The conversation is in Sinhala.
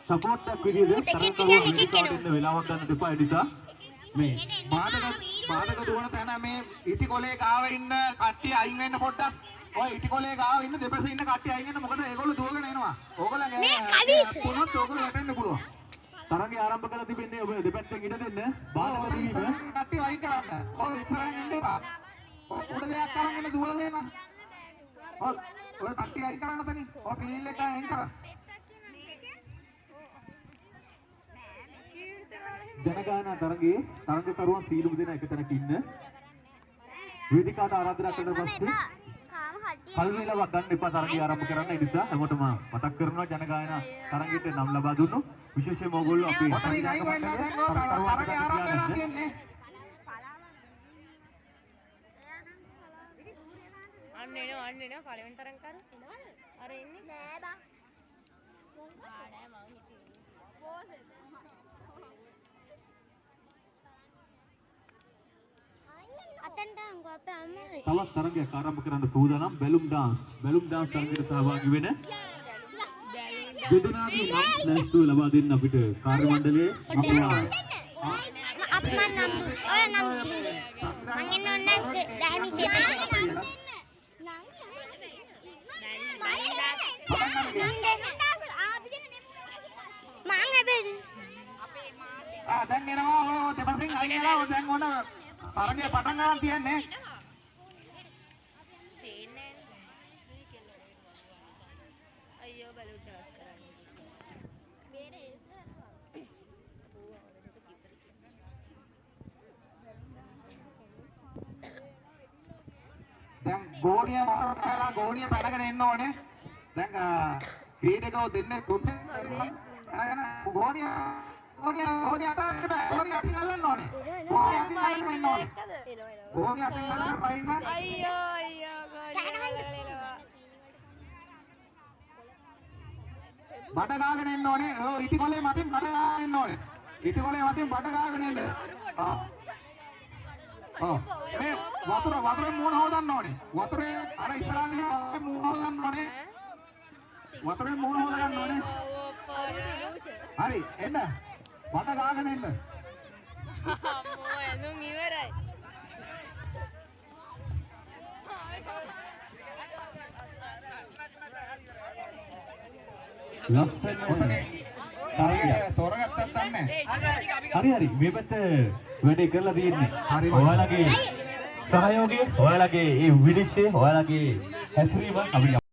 සපෝට් එකක් විදිහට තරංගව වේදිකාවට එන්න වෙලාවක් ගන්න දෙපා එනිසා මේ බාධක දුවන තැන මේ ඉටිකොලේ ගාව ඉන්න කට්ටිය අයින් වෙන්න පොඩ්ඩක්. ඔය ඉටිකොලේ ගාව ඉන්න දෙපැත්තේ ඉන්න කට්ටිය අයින් වෙන්න. මොකද ඒගොල්ලෝ දුවගෙන එනවා. ඕගොල්ලන් පුනොත් ඕගොල්ලෝ වැටෙන්න පුළුවන්. තරංගය ආරම්භ කරලා තිබෙන්නේ ඔබ දෙපැත්තෙන් ඉඩ දෙන්න. බාධක දීලා කට්ටිය වයින් කරන්න. ඔය ඉස්සරහින් එන්න එපා. උඩ දෙයක් අරන් එන්න දුවලා දෙන්න. ඔය කට්ටිය අයින් කරන්න තනින්. ඔය පිළිල් එක අයින් කරන්න. ජනගායනා තරගයේ තරගකරුවන් සීලුම දෙනා එක තැනක ඉන්න වේදිකාවට ආරාධනා කරන පස්සේ කල්විලවක් ගන්න එපා තරගය ආරම්භ කරන්න. ඒ නිසා හැමෝටම මතක් කරනවා ජනගායනා තරගයට නම් ලබා දුන්නු විශේෂයෙන්ම ඕගොල්ලෝ අපේ තරගය ආරම්භ වෙලා තියෙන්නේ. අන්න එනවා පළවෙනි තරංකාරු අර ඉන්නේ නෑ බා ආඩෑ මම හිතුවේ පෝසෙද අතෙන්ට අංගෝ අපේ අම්මයි තවත් තරගයක් ආරම්භ කරන්න සූදානම්. බැලුම් ඩාන්ස් තරගයට සහභාගී වෙන දෙදෙනාගේ නම් ලැස්තුව ලබා දෙන්න අපිට කාර්ය මණ්ඩලයේ අප්මන් නම් ඔය නම් දින්ද මං ඉන්න ඕනේ දැහැමි සෙට් දැන් එනවා ඔය දෙපසින් අයින් වෙලා දැන් ඕන තරගය පටන් ගන්න තියන්නේ. පේන්නේ අයියෝ බැලුම් ඩාස් කරන්නේ දැන් ගෝණිය මාරලා ගෝණිය පැනගෙන එන්න ඕනේ. දැන් ක්‍රීඩකව දෙන්නේ තුනේ ගෝණිය අතට බෑ. ගෝණිය අතින් අල්ලන්න ඕනේ. ගෝණිය අතින් අල්ලන්න ඉන්න ඕනේ. ගෝණිය අතින් අල්ලන්න පයින්න. අයියෝ බඩ ගාගෙන එන්න ඕනේ. ඔව් ඉටිකොලේ මතින් බඩ ගාගෙන එන්න ඕනේ. ඉටිකොලේ මතින් බඩ ගාගෙන එන්න. මේ වතුරේ මූණ හොදන්න ඕනේ. වතුරේ අර ඉස්සරහින් මූණ හොදන්න ඕනේ. වතුරේ මූණ හොදන්න ඕනේ. හරි එන්න. බඩ ගාගෙන එන්න. අම්මෝ එළුම් ඉවරයි තෝරගත්තත් නැහැ. හරි මේ පැත්ත වැඩේ කරලා තියෙන්නේ. ඔයාලගේ සහයෝගය, ඔයාලගේ ඒ විනිශ්චය, ඔයාලගේ හැසිරීම අපිට